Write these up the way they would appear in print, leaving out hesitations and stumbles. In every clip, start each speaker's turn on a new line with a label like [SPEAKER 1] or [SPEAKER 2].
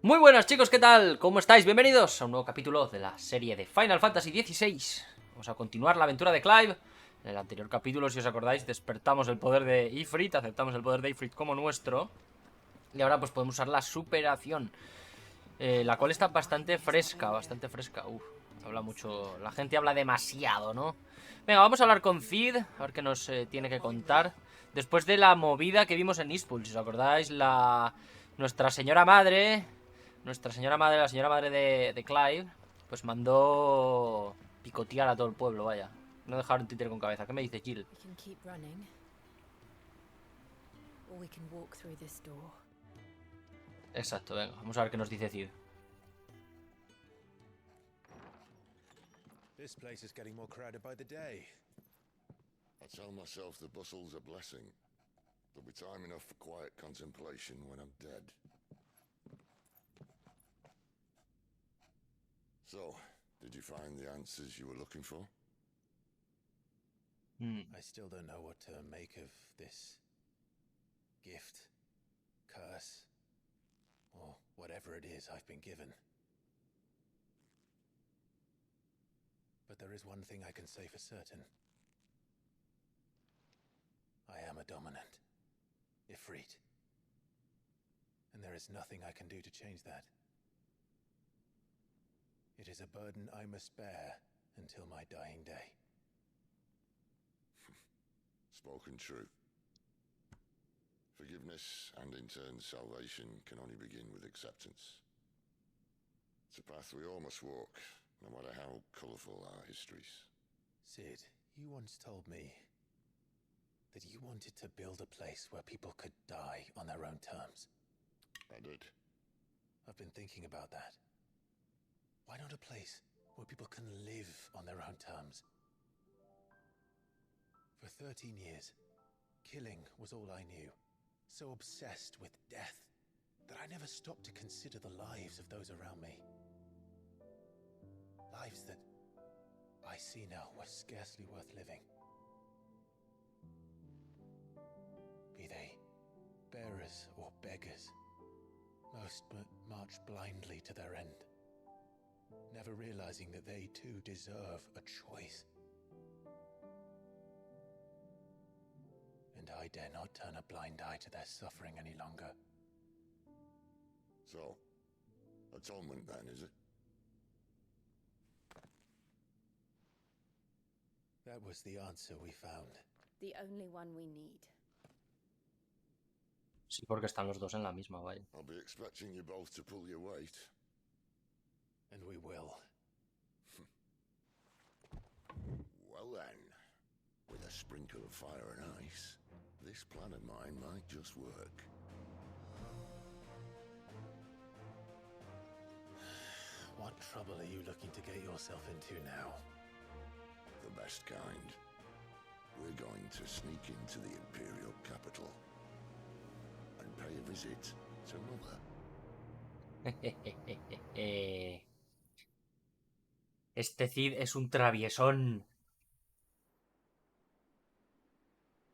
[SPEAKER 1] Muy buenas chicos, ¿qué tal? ¿Cómo estáis? Bienvenidos a un nuevo capítulo de la serie de Final Fantasy XVI. Vamos a continuar la aventura de Clive. En el anterior capítulo, si os acordáis, despertamos el poder de Ifrit, aceptamos el poder de Ifrit como nuestro. Y ahora pues podemos usar la superación, la cual está bastante fresca, habla mucho, la gente habla demasiado, ¿no? Venga, vamos a hablar con Cid, a ver qué nos tiene que contar. Después de la movida que vimos en Eastpool, si os acordáis, nuestra señora madre, la señora madre de Clive, pues mandó picotear a todo el pueblo, vaya. No dejar un títere con cabeza. ¿Qué me dice Jill? Exacto, venga, vamos a ver qué nos dice Cid.
[SPEAKER 2] This place is getting more crowded by the day.
[SPEAKER 3] I tell myself the bustle's a blessing. There'll be time enough for quiet contemplation when I'm dead. So, did you find the answers you were looking for?
[SPEAKER 2] I still don't know what to make of this gift, curse, or whatever it is I've been given. But there is one thing I can say for certain. I am a dominant, Ifrit. And there is nothing I can do to change that. It is a burden I must bear until my dying day.
[SPEAKER 3] Spoken true. Forgiveness and in turn salvation can only begin with acceptance. It's a path we all must walk, no matter how colourful our histories.
[SPEAKER 2] Sid, you once told me that you wanted to build a place where people could die on their own terms.
[SPEAKER 3] I did.
[SPEAKER 2] I've been thinking about that. Why not a place where people can live on their own terms? For 13 years, killing was all I knew. So obsessed with death that I never stopped to consider the lives of those around me. Lives that I see now were scarcely worth living. Be they bearers or beggars, most but march blindly to their end, never realizing that they too deserve a choice. And I dare not turn a blind eye to their suffering any longer.
[SPEAKER 3] So, atonement then, is it?
[SPEAKER 2] That was the answer we found.
[SPEAKER 4] The only one we need.
[SPEAKER 1] Sí, porque están los dos en la misma, vaya.
[SPEAKER 3] I'll be expecting you both to pull your weight.
[SPEAKER 2] And we will.
[SPEAKER 3] Well then, with a sprinkle of fire and ice, this plan of mine might just work.
[SPEAKER 2] What trouble are you looking to get yourself into now?
[SPEAKER 3] The best kind. We're going to sneak into the Imperial capital and pay a visit to Mother.
[SPEAKER 1] Este Cid es un traviesón.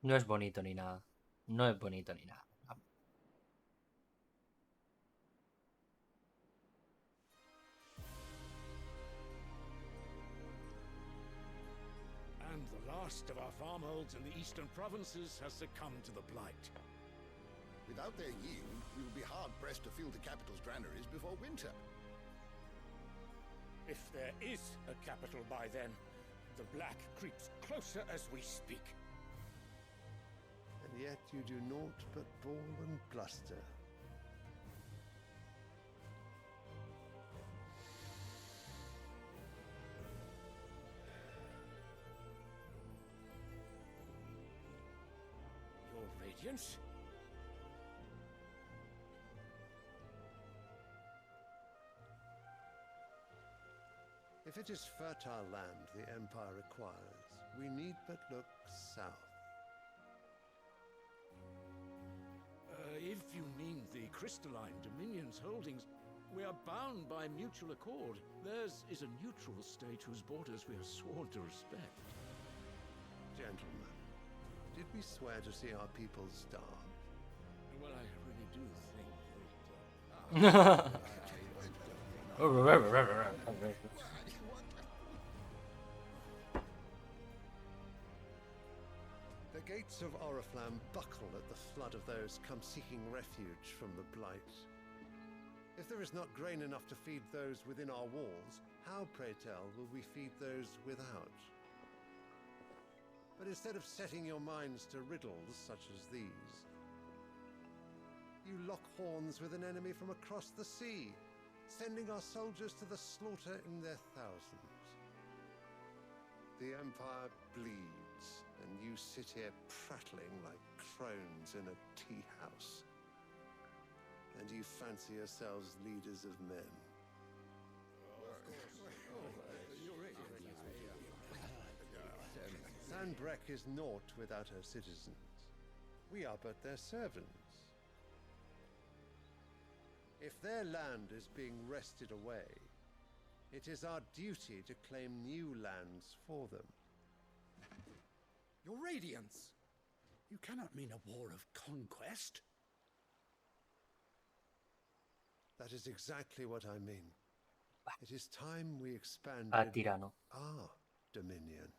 [SPEAKER 1] No es bonito ni nada. No es bonito ni nada.
[SPEAKER 5] And the last of our farmholds in the eastern provinces has succumbed to the blight.
[SPEAKER 6] Without their yield, we will be hard-pressed to fill the capital's granaries before winter.
[SPEAKER 5] If there is a capital by then, the black creeps closer as we speak.
[SPEAKER 7] And yet you do naught but bawl and bluster.
[SPEAKER 5] Your Radiance?
[SPEAKER 7] If it is fertile land the Empire requires, we need but look south.
[SPEAKER 5] If you mean the crystalline Dominion's holdings, we are bound by mutual accord. Theirs is a neutral state whose borders we are sworn to respect.
[SPEAKER 7] Gentlemen, did we swear to see our people starve?
[SPEAKER 5] Well, I really do think that...
[SPEAKER 7] The gates of Oriflamme buckle at the flood of those come seeking refuge from the blight. If there is not grain enough to feed those within our walls, how, pray tell, will we feed those without? But instead of setting your minds to riddles such as these, you lock horns with an enemy from across the sea, sending our soldiers to the slaughter in their thousands. The Empire bleeds, and you sit here prattling like crones in a tea house. And you fancy yourselves leaders of men. Sandbreck is naught without her citizens. We are but their servants. If their land is being wrested away, it is our duty to claim new lands for them.
[SPEAKER 8] Your Radiance! You cannot mean a war of conquest.
[SPEAKER 7] That is exactly what I mean. It is time we expanded
[SPEAKER 1] tirano.
[SPEAKER 7] our dominion.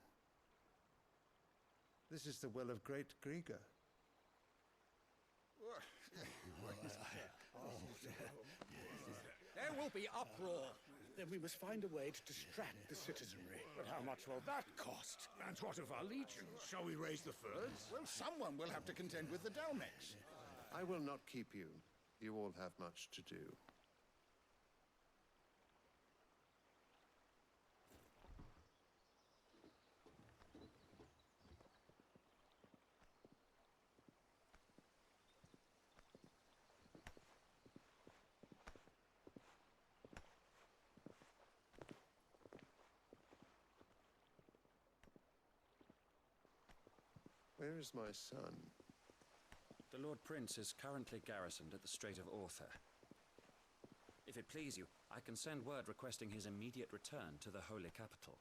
[SPEAKER 7] This is the will of great Grieger.
[SPEAKER 8] There will be uproar. Then we must find a way to distract the citizenry. But how much will that cost?
[SPEAKER 5] And what of our legions? Shall we raise the furs?
[SPEAKER 6] Well, someone will have to contend with the Dalmex.
[SPEAKER 7] I will not keep you. You all have much to do. Where is my son?
[SPEAKER 9] The Lord Prince is currently garrisoned at the Strait of Author. If it please you, I can send word requesting his immediate return to the Holy Capital.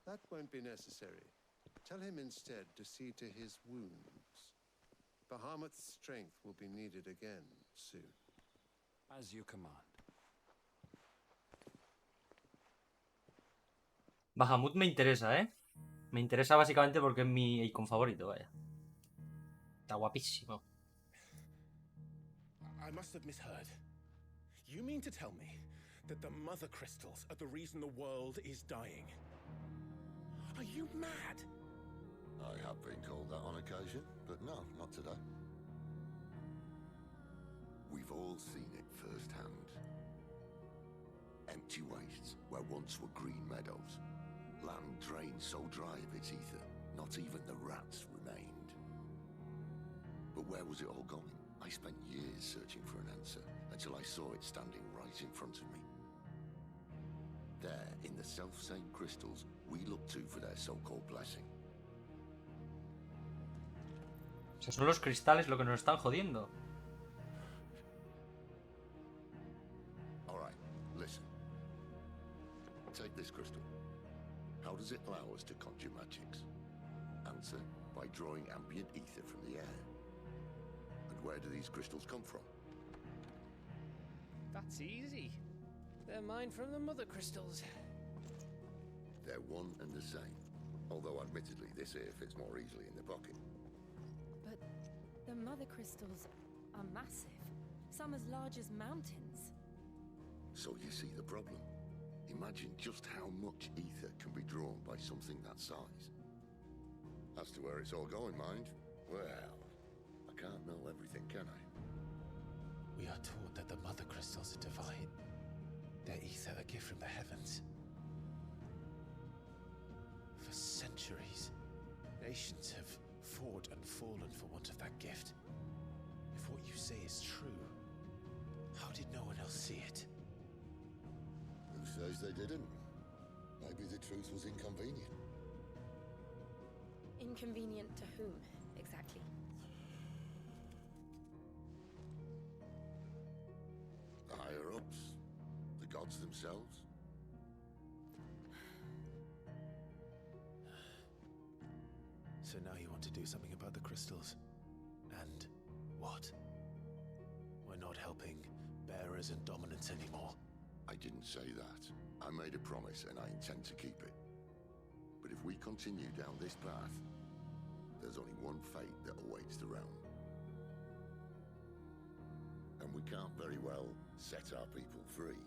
[SPEAKER 7] That won't be necessary. Tell him instead to see to his wounds. Bahamut's strength will be needed again soon.
[SPEAKER 9] As you command.
[SPEAKER 1] Bahamut me interesa, ¿eh? Me interesa básicamente porque es mi icon favorito, vaya. Está guapísimo.
[SPEAKER 10] I must have misheard. You mean to tell me that the mother crystals are the reason the world is dying? Are you mad?
[SPEAKER 3] I have been called that on occasion, but no, not today. We've all seen it firsthand. Empty wastes where once were green meadows. Land drained so dry of its ether, not even the rats remained. But where was it all going? I spent years searching for an answer, until I saw it standing right in front of me. There, in the self-same crystals, we look to for their so-called blessing.
[SPEAKER 1] O sea, son los cristales lo que nos están jodiendo.
[SPEAKER 3] Alright, listen. Take this crystal. How does it allow us to conjure magics? Answer, by drawing ambient ether from the air. And where do these crystals come from?
[SPEAKER 11] That's easy. They're mined from the mother crystals.
[SPEAKER 3] They're one and the same. Although admittedly this here fits more easily in the pocket.
[SPEAKER 4] But the mother crystals are massive. Some as large as mountains.
[SPEAKER 3] So you see the problem. Imagine just how much ether can be drawn by something that size. As to where it's all going, mind, well, I can't know everything, can I?
[SPEAKER 2] We are taught that the mother crystals are divine. Their ether a gift from the heavens. For centuries, nations have fought and fallen for want of that gift. If what you say is true, how did no one else see it?
[SPEAKER 3] Who says they didn't? Maybe the truth was inconvenient.
[SPEAKER 4] Inconvenient to whom, exactly?
[SPEAKER 3] The higher-ups, the gods themselves.
[SPEAKER 2] So now you want to do something about the crystals. And what? We're not helping bearers and dominants anymore.
[SPEAKER 3] I I didn't say that. I made a promise and I intend to keep it. But if we continue down this path, there's only one fate that awaits the realm. And we can't very well set our people free.